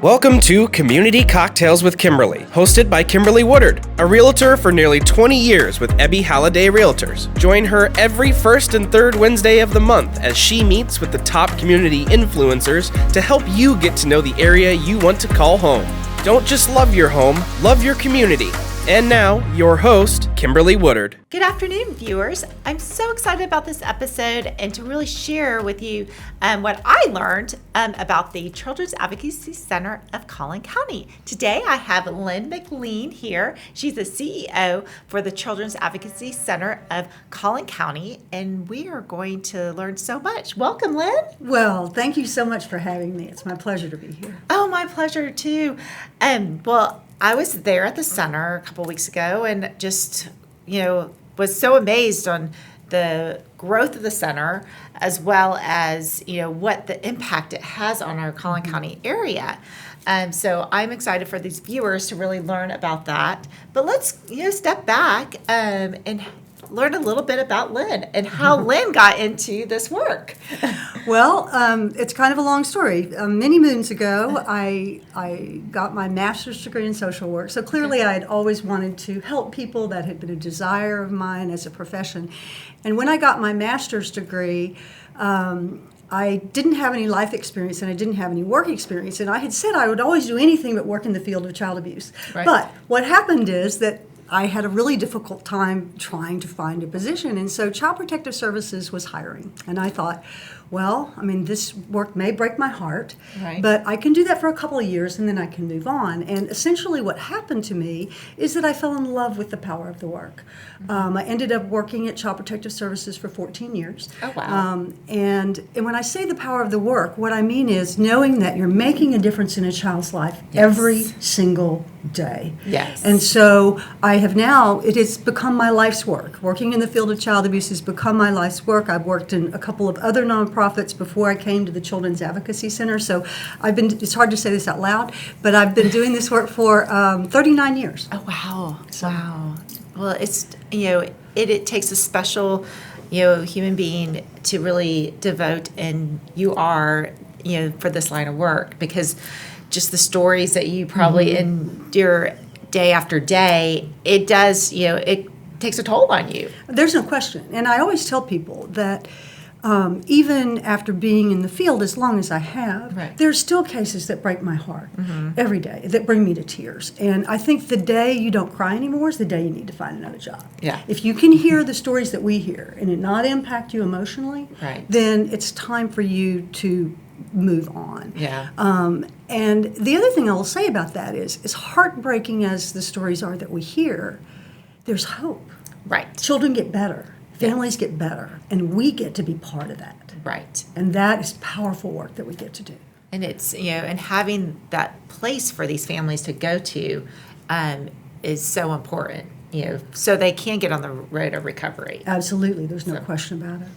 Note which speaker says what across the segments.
Speaker 1: Welcome to Community Cocktails with Kimberly, hosted by Kimberly Woodard, a realtor for nearly 20 years with Ebby Halliday Realtors. Join her every first and third Wednesday of the month as she meets with the top community influencers to help you get to know the area you want to call home. Don't just love your home, love your community. And now, your host, Kimberly Woodard.
Speaker 2: Good afternoon, viewers. I'm so excited about this episode and to really share with you what I learned about the Children's Advocacy Center of Collin County. Today, I have Lynn McLean here. She's the CEO for the Children's Advocacy Center of Collin County, and we are going to learn so much. Welcome, Lynn.
Speaker 3: Well, thank you so much for having me. It's my pleasure to be here.
Speaker 2: Oh, my pleasure, too. I was there at the center a couple weeks ago and just, was so amazed on the growth of the center as well as, what the impact it has on our Collin County area. So I'm excited for these viewers to really learn about that. But let's, step back and learn a little bit about Lynn and how Lynn got into this work.
Speaker 3: Well, it's kind of a long story. Many moons ago, I got my master's degree in social work. So clearly I had always wanted to help people. That had been a desire of mine as a profession. And when I got my master's degree, I didn't have any life experience and I didn't have any work experience. And I had said I would always do anything but work in the field of child abuse. Right. But what happened is that I had a really difficult time trying to find a position. And so Child Protective Services was hiring. And I thought, this work may break my heart, but I can do that for a couple of years and then I can move on. And essentially what happened to me is that I fell in love with the power of the work. I ended up working at Child Protective Services for 14 years.
Speaker 2: Oh, wow.
Speaker 3: And when I say the power of the work, what I mean is knowing that you're making a difference in a child's life every single day.
Speaker 2: Yes.
Speaker 3: And so it has become my life's work. Working in the field of child abuse has become my life's work. I've worked in a couple of other nonprofits before I came to the Children's Advocacy Center. So it's hard to say this out loud, but I've been doing this work for 39 years.
Speaker 2: Oh, wow. Wow. Well, it's, it takes a special, human being to really devote, and you are, for this line of work, because just the stories that you probably endure day after day, it does, it takes a toll on you.
Speaker 3: There's no question. And I always tell people that even after being in the field as long as I have, there's still cases that break my heart every day, that bring me to tears. And I think the day you don't cry anymore is the day you need to find another job.
Speaker 2: Yeah.
Speaker 3: If you can hear the stories that we hear and it not impact you emotionally, then it's time for you to move on.
Speaker 2: Yeah.
Speaker 3: And the other thing I will say about that is, as heartbreaking as the stories are that we hear, there's hope.
Speaker 2: Right.
Speaker 3: Children get better. Families get better. And we get to be part of that.
Speaker 2: Right.
Speaker 3: And that is powerful work that we get to do.
Speaker 2: And it's, and having that place for these families to go to is so important, so they can get on the road of recovery.
Speaker 3: Absolutely. There's no question about it.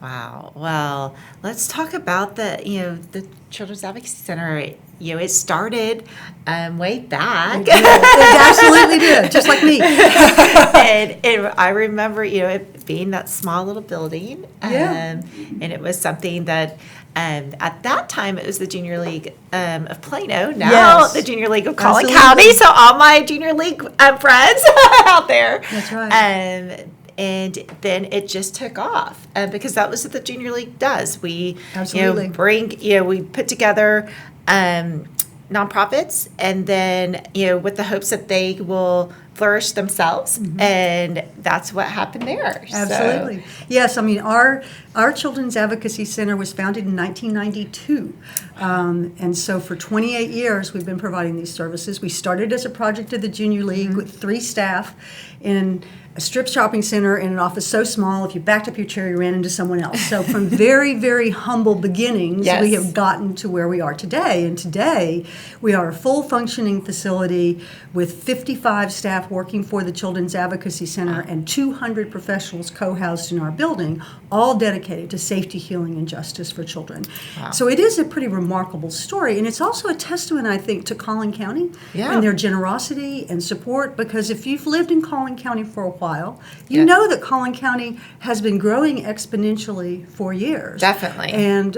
Speaker 2: Wow. Well, let's talk about the Children's Advocacy Center. It started way back.
Speaker 3: It absolutely did, just like me.
Speaker 2: and I remember, it being that small little building. And it was something that, at that time, it was the Junior League of Plano. Now, the Junior League of Collin County. So all my Junior League friends out there.
Speaker 3: That's right.
Speaker 2: And then it just took off because that was what the Junior League does. We, we put together nonprofits, and then, with the hopes that they will flourish themselves, and that's what happened there.
Speaker 3: Absolutely. So. Yes, our Children's Advocacy Center was founded in 1992, and so for 28 years we've been providing these services. We started as a project of the Junior League with 3 staff in a strip shopping center in an office so small, if you backed up your chair, you ran into someone else. So from very, very humble beginnings, we have gotten to where we are today. And today, we are a full functioning facility with 55 staff working for the Children's Advocacy Center and 200 professionals co-housed in our building, all dedicated to safety, healing, and justice for children. Wow. So it is a pretty remarkable story. And it's also a testament, I think, to Collin County and their generosity and support, because if you've lived in Collin County for a while, while, you know that Collin County has been growing exponentially for years.
Speaker 2: Definitely.
Speaker 3: And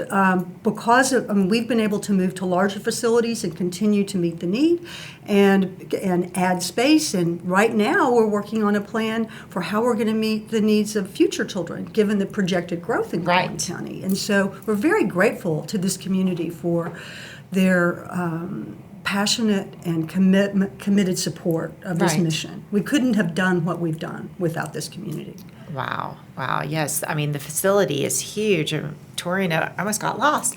Speaker 3: because of, we've been able to move to larger facilities and continue to meet the need and add space. And right now we're working on a plan for how we're going to meet the needs of future children, given the projected growth in Collin County. And so we're very grateful to this community for their passionate and committed support of this mission. We couldn't have done what we've done without this community.
Speaker 2: Wow. Yes. I mean, the facility is huge. Tori, I almost got lost.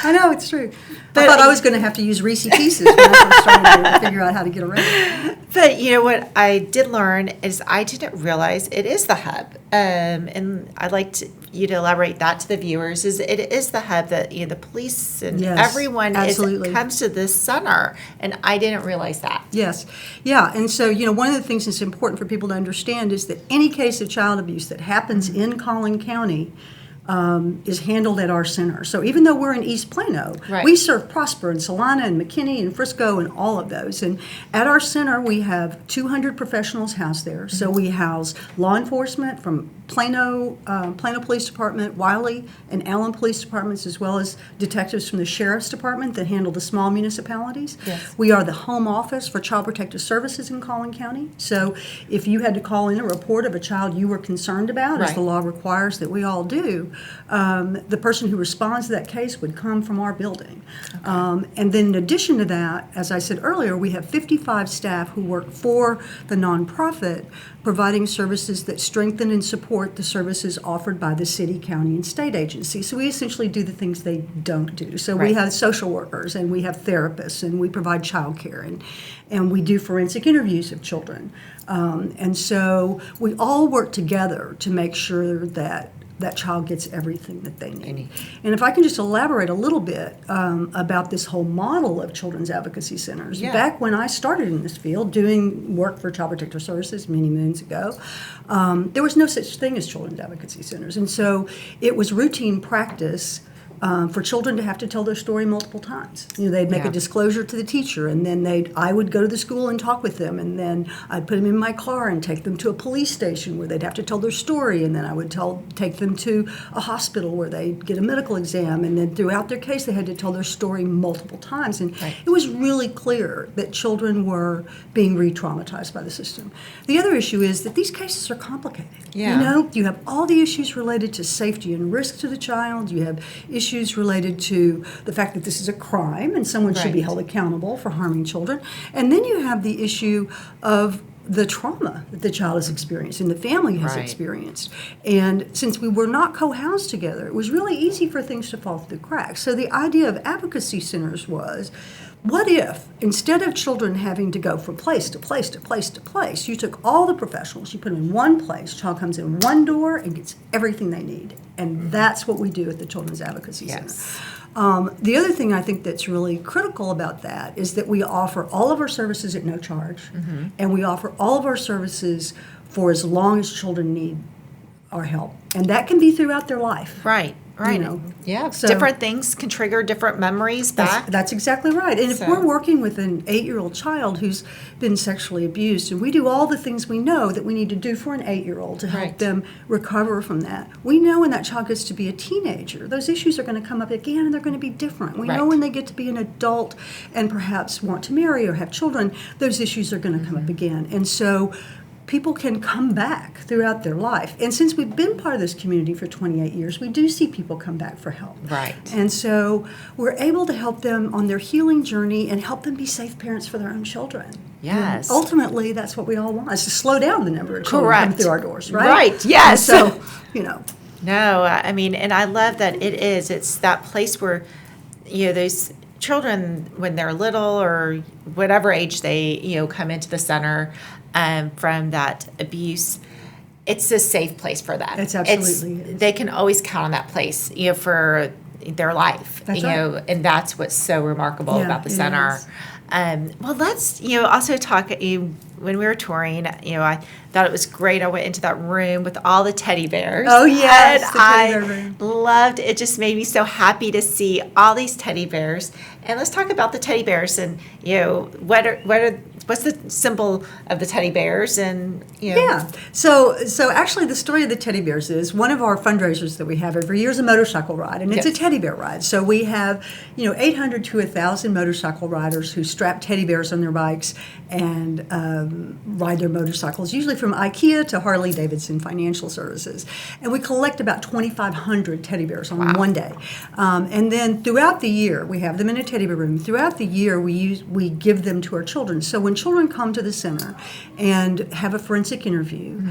Speaker 3: I know, it's true. But I thought I was going to have to use Reese Pieces when I first started to figure out how to get around.
Speaker 2: But you know what I did learn is I didn't realize it is the hub. And I'd like you to elaborate that to the viewers, is it is the hub that the police and everyone comes to this center. And I didn't realize that.
Speaker 3: Yes. Yeah. And so, one of the things that's important for people to understand is that any case of child abuse that happens in Collin County is handled at our center. So even though we're in East Plano, we serve Prosper and Salina and McKinney and Frisco and all of those. And at our center, we have 200 professionals housed there. So we house law enforcement from Plano Police Department, Wiley and Allen Police Departments, as well as detectives from the Sheriff's Department that handle the small municipalities.
Speaker 2: Yes.
Speaker 3: We are the home office for Child Protective Services in Collin County. So if you had to call in a report of a child you were concerned about, as the law requires that we all do, the person who responds to that case would come from our building. And then in addition to that, as I said earlier, we have 55 staff who work for the nonprofit, providing services that strengthen and support the services offered by the city, county, and state agencies. So we essentially do the things they don't do. So we have social workers, and we have therapists, and we provide childcare, and we do forensic interviews of children. And so we all work together to make sure that that child gets everything that they need. And if I can just elaborate a little bit about this whole model of children's advocacy centers. Back when I started in this field doing work for Child Protective Services many moons ago, there was no such thing as children's advocacy centers. And so it was routine practice for children to have to tell their story multiple times. They'd make a disclosure to the teacher, and then I would go to the school and talk with them, and then I'd put them in my car and take them to a police station where they'd have to tell their story, and then I would take them to a hospital where they'd get a medical exam, and then throughout their case they had to tell their story multiple times. And it was really clear that children were being re-traumatized by the system. The other issue is that these cases are complicated. You have all the issues related to safety and risk to the child. You have issues related to the fact that this is a crime and someone should be held accountable for harming children. And then you have the issue of the trauma that the child has experienced and the family has experienced. And since we were not co-housed together, it was really easy for things to fall through the cracks. So the idea of advocacy centers was, what if, instead of children having to go from place to place to place to place, you took all the professionals, you put them in one place, child comes in one door and gets everything they need. And that's what we do at the Children's Advocacy Center. The other thing I think that's really critical about that is that we offer all of our services at no charge, and we offer all of our services for as long as children need our help. And that can be throughout their life.
Speaker 2: Right. So different things can trigger different memories back.
Speaker 3: That's exactly right. And if we're working with an 8-year-old child who's been sexually abused, and we do all the things we know that we need to do for an 8-year-old to help them recover from that, we know when that child gets to be a teenager, those issues are going to come up again, and they're going to be different. We know when they get to be an adult and perhaps want to marry or have children, those issues are going to come up again. And so people can come back throughout their life. And since we've been part of this community for 28 years, we do see people come back for help. And so we're able to help them on their healing journey and help them be safe parents for their own children. And ultimately, that's what we all want, is to slow down the number of children coming through our doors, right? And so,
Speaker 2: No, I mean, and I love that it's that place where, those children, when they're little or whatever age they, come into the center, from that abuse, it's a safe place for them.
Speaker 3: It's absolutely.
Speaker 2: They can always count on that place, for their life.
Speaker 3: That's
Speaker 2: and that's what's so remarkable about the center. Well, let's also talk. When we were touring, I thought it was great. I went into that room with all the teddy bears.
Speaker 3: Oh yes,
Speaker 2: and I loved it. It just made me so happy to see all these teddy bears. And let's talk about the teddy bears and what are what's the symbol of the teddy bears? And
Speaker 3: Yeah. So actually, the story of the teddy bears is one of our fundraisers that we have every year is a motorcycle ride, and it's a teddy bear ride. So we have 800 to 1,000 motorcycle riders who strap teddy bears on their bikes and ride their motorcycles, usually from IKEA to Harley Davidson Financial Services, and we collect about 2,500 teddy bears on one day, and then throughout the year we have them in a teddy bear room. Throughout the year we give them to our children. So when children come to the center and have a forensic interview,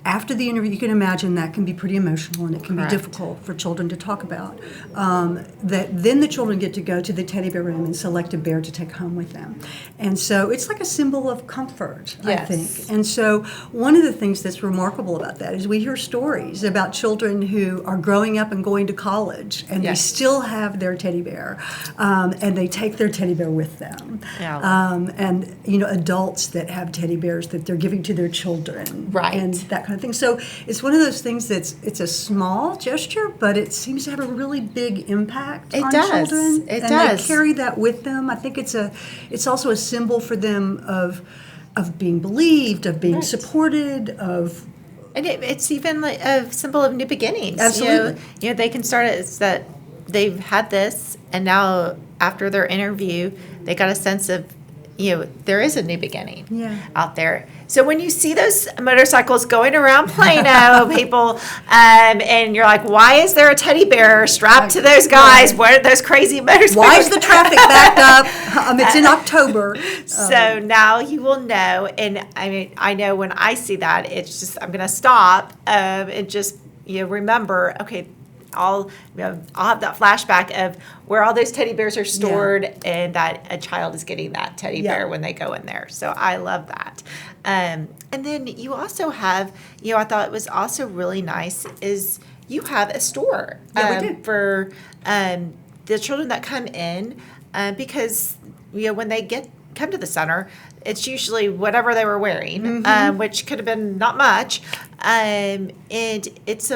Speaker 3: after the interview, you can imagine that can be pretty emotional and it can be difficult for children to talk about. That then the children get to go to the teddy bear room and select a bear to take home with them. And so it's like a symbol of comfort, I think. And so one of the things that's remarkable about that is we hear stories about children who are growing up and going to college and they still have their teddy bear, and they take their teddy bear with them. And adults that have teddy bears that they're giving to their children, and that kind of thing. So it's one of those things it's a small gesture, but it seems to have a really big impact on children.
Speaker 2: It
Speaker 3: and
Speaker 2: does.
Speaker 3: They carry that with them. I think it's also a symbol for them of being believed, of being supported, of.
Speaker 2: And it's even like a symbol of new beginnings.
Speaker 3: Absolutely.
Speaker 2: They can start it. It's that they've had this, and now after their interview, they got a sense of, there is a new beginning out there. So when you see those motorcycles going around Plano, people, and you're like, why is there a teddy bear strapped to those guys? What are those crazy motorcycles?
Speaker 3: Why is the traffic backed up? It's in October.
Speaker 2: So now you will know. And I know when I see that, it's just, I'm going to stop and just, remember, okay, I'll have that flashback of where all those teddy bears are stored and that a child is getting that teddy bear when they go in there. So I love that. And then you also have, I thought it was also really nice is you have a store for the children that come in because, when they come to the center, it's usually whatever they were wearing, which could have been not much. And it's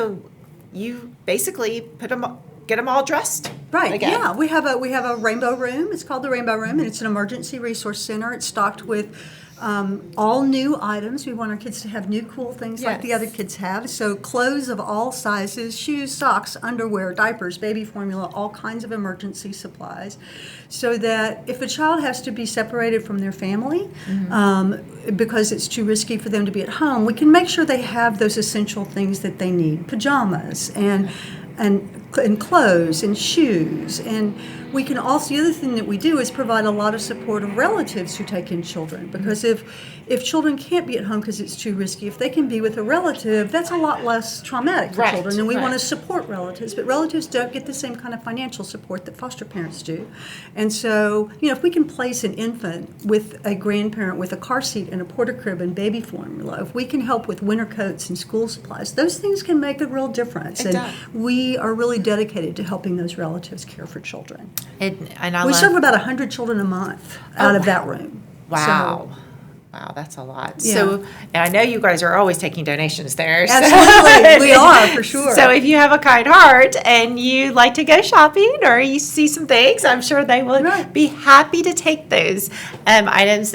Speaker 2: you basically get them all dressed.
Speaker 3: Right.
Speaker 2: Again.
Speaker 3: Yeah. We have a rainbow room. It's called the Rainbow Room, and it's an emergency resource center. It's stocked with all new items. We want our kids to have new cool things like the other kids have. So clothes of all sizes, shoes, socks, underwear, diapers, baby formula, all kinds of emergency supplies. So that if a child has to be separated from their family because it's too risky for them to be at home, we can make sure they have those essential things that they need, pajamas and clothes and shoes. And we can also, the other thing that we do is provide a lot of support of relatives who take in children, because if children can't be at home because it's too risky, if they can be with a relative, that's a lot less traumatic for children, and we want to support relatives, but relatives don't get the same kind of financial support that foster parents do. And so, if we can place an infant with a grandparent with a car seat and a porta crib and baby formula, if we can help with winter coats and school supplies, those things can make a real difference. We are really dedicated to helping those relatives care for children. We serve about 100 children a month out of that room.
Speaker 2: Wow. Wow, that's a lot. Yeah. So, and I know you guys are always taking donations there.
Speaker 3: Absolutely, we are, for sure.
Speaker 2: So if you have a kind heart and you like to go shopping or you see some things, I'm sure they will be happy to take those items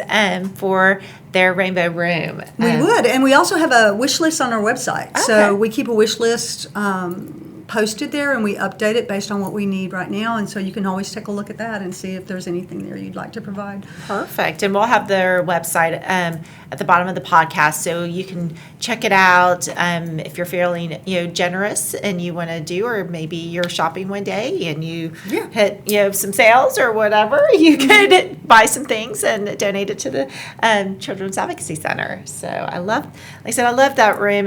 Speaker 2: for their rainbow room.
Speaker 3: We would, and we also have a wish list on our website. Okay. So we keep a wish list posted there, and we update it based on what we need right now, and so you can always take a look at that and see if there's anything there you'd like to provide.
Speaker 2: Perfect. And we'll have their website at the bottom of the podcast, so you can check it out if you're feeling generous and you want to do, or maybe you're shopping one day and you hit some sales or whatever, you could buy some things and donate it to the Children's Advocacy Center. So I love that room.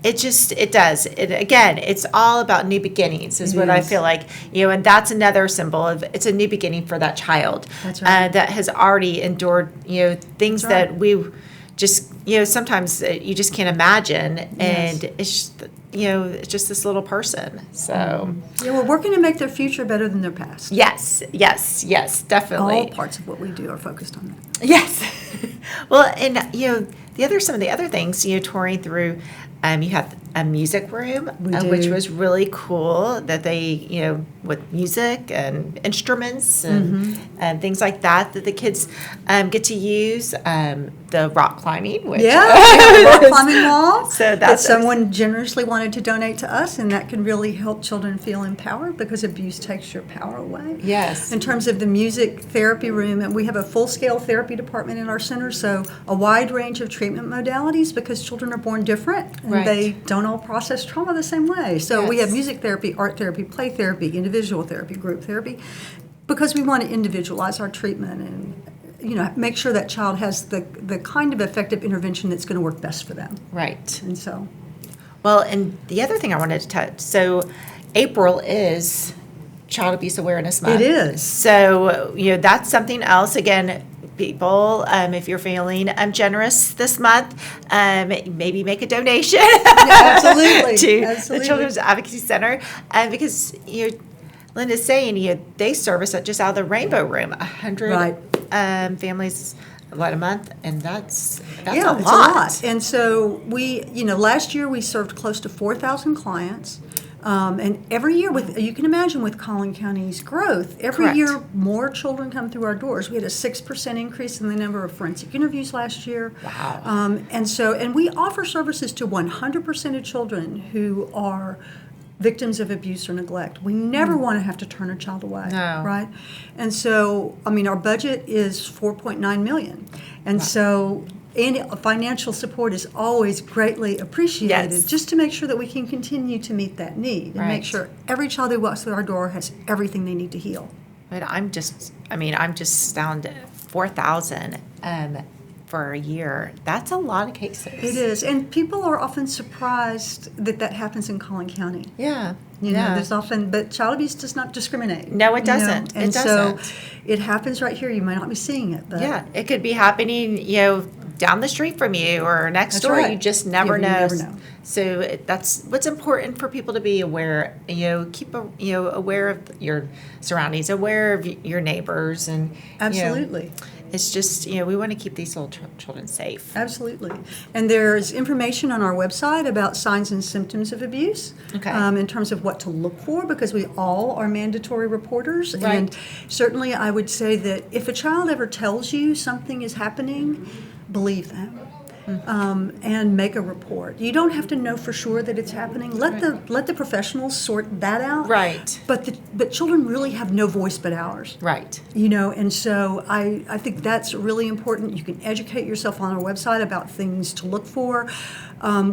Speaker 2: It's all about new beginnings is what I feel like, and that's another symbol of it's a new beginning for that child.
Speaker 3: That's right.
Speaker 2: That has already endured, things that we just, sometimes you just can't imagine. And it's just this little person. So
Speaker 3: we're working to make their future better than their past.
Speaker 2: Yes, definitely.
Speaker 3: All parts of what we do are focused on that.
Speaker 2: Yes. Well, and some of the other things, touring through You had a music room,
Speaker 3: We
Speaker 2: which
Speaker 3: do.
Speaker 2: was really cool. That they, with music and instruments and things like that the kids get to use. The rock climbing, which
Speaker 3: Yeah, we have a rock climbing wall
Speaker 2: So
Speaker 3: that
Speaker 2: that's
Speaker 3: someone generously wanted to donate to us, and that can really help children feel empowered because abuse takes your power away.
Speaker 2: Yes.
Speaker 3: In terms of the music therapy room, and we have a full-scale therapy department in our center, so a wide range of treatment modalities because children are born different and
Speaker 2: Right.
Speaker 3: they don't all process trauma the same way. So we
Speaker 2: Yes.
Speaker 3: have music therapy, art therapy, play therapy, individual therapy, group therapy, because we want to individualize our treatment and make sure that child has the kind of effective intervention that's going to work best for them.
Speaker 2: Right.
Speaker 3: And so,
Speaker 2: Well, and the other thing I wanted to touch, so April is Child Abuse Awareness Month.
Speaker 3: It is.
Speaker 2: So, that's something else. Again, people, if you're feeling generous this month, maybe make a donation
Speaker 3: absolutely.
Speaker 2: to
Speaker 3: Absolutely.
Speaker 2: the Children's Advocacy Center. Because, Linda's saying, they service just out of the Rainbow Room, 100
Speaker 3: Right.
Speaker 2: families a month, and that's
Speaker 3: yeah,
Speaker 2: a
Speaker 3: it's
Speaker 2: lot.
Speaker 3: And so we, last year we served close to 4,000 clients. And every year, you can imagine with Collin County's growth, every
Speaker 2: Correct.
Speaker 3: year more children come through our doors. We had a 6% increase in the number of forensic interviews last year.
Speaker 2: Wow.
Speaker 3: And we offer services to 100% of children who are victims of abuse or neglect. We never want to have to turn a child away,
Speaker 2: No.
Speaker 3: right? And so, our budget is $4.9 million. And so any financial support is always greatly appreciated,
Speaker 2: Yes.
Speaker 3: just to make sure that we can continue to meet that need and
Speaker 2: Right.
Speaker 3: make sure every child who walks through our door has everything they need to heal.
Speaker 2: But I'm just astounded. 4,000 for a year. That's a lot of cases.
Speaker 3: It is, and people are often surprised that happens in Collin County.
Speaker 2: Yeah.
Speaker 3: There's often, but child abuse does not discriminate.
Speaker 2: No, it doesn't.
Speaker 3: And
Speaker 2: It
Speaker 3: so
Speaker 2: doesn't.
Speaker 3: it happens right here. You might not be seeing it, but
Speaker 2: Yeah. It could be happening, down the street from you or next
Speaker 3: That's
Speaker 2: door.
Speaker 3: right.
Speaker 2: You just never
Speaker 3: You
Speaker 2: know.
Speaker 3: never know.
Speaker 2: So that's what's important for people to be aware. Keep aware of your surroundings, aware of your neighbors, and
Speaker 3: absolutely.
Speaker 2: It's just we want to keep these little children safe.
Speaker 3: Absolutely. And there's information on our website about signs and symptoms of abuse,
Speaker 2: Okay.
Speaker 3: In terms of what to look for, because we all are mandatory reporters.
Speaker 2: Right.
Speaker 3: And certainly I would say that if a child ever tells you something is happening, believe them. And make a report. You don't have to know for sure that it's happening. Let the professionals sort that out.
Speaker 2: Right.
Speaker 3: But children really have no voice but ours.
Speaker 2: Right.
Speaker 3: And so I think that's really important. You can educate yourself on our website about things to look for.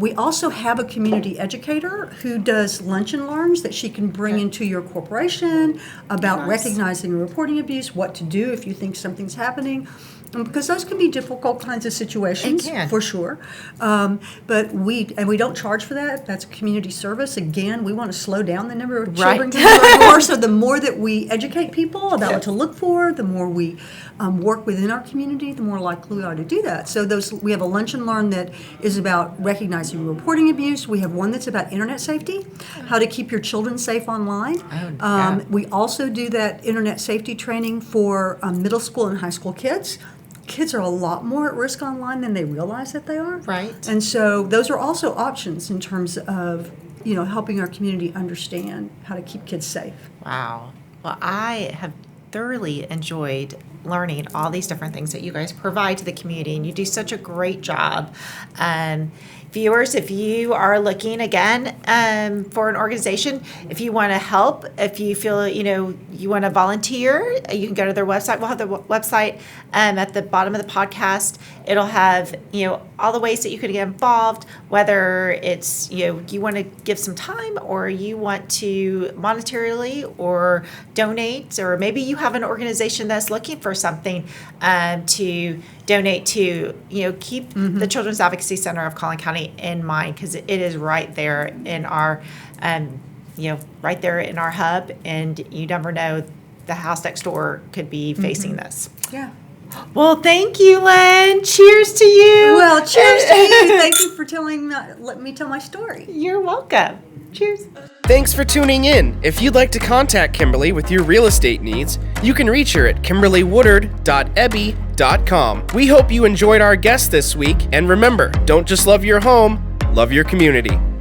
Speaker 3: We also have a community educator who does lunch and learns that she can bring into your corporation about
Speaker 2: Nice.
Speaker 3: recognizing and reporting abuse, what to do if you think something's happening. Because those can be difficult kinds of situations,
Speaker 2: It can.
Speaker 3: for sure. But we don't charge for that. That's community service. Again, we want to slow down the number of children
Speaker 2: Right.
Speaker 3: coming to our door. So the more that we educate people about what to look for, the more we work within our community, the more likely we are to do that. So we have a lunch and learn that is about recognizing and reporting abuse. We have one that's about internet safety, how to keep your children safe online.
Speaker 2: yeah.
Speaker 3: We also do that internet safety training for middle school and high school kids. Kids are a lot more at risk online than they realize that they are.
Speaker 2: Right.
Speaker 3: And so those are also options in terms of, helping our community understand how to keep kids safe.
Speaker 2: Wow. Well, I have thoroughly enjoyed learning all these different things that you guys provide to the community, and you do such a great job. Viewers, if you are looking again for an organization, if you want to help, if you feel you want to volunteer, you can go to their website. We'll have the website at the bottom of the podcast. It'll have all the ways that you could get involved, whether it's you want to give some time, or you want to monetarily or donate, or maybe you have an organization that's looking for something to donate to. Keep the Children's Advocacy Center of Collin County in mind, because it is right there in our right there in our hub, and you never know, the house next door could be facing this.
Speaker 3: Yeah.
Speaker 2: Well, thank you, Lynn. Cheers to you.
Speaker 3: Well, cheers to you. Thank you for let me tell my story.
Speaker 2: You're welcome. Cheers.
Speaker 1: Thanks for tuning in. If you'd like to contact Kimberly with your real estate needs, you can reach her at kimberlywoodard.ebby.com. We hope you enjoyed our guest this week, and remember, don't just love your home, Love your community.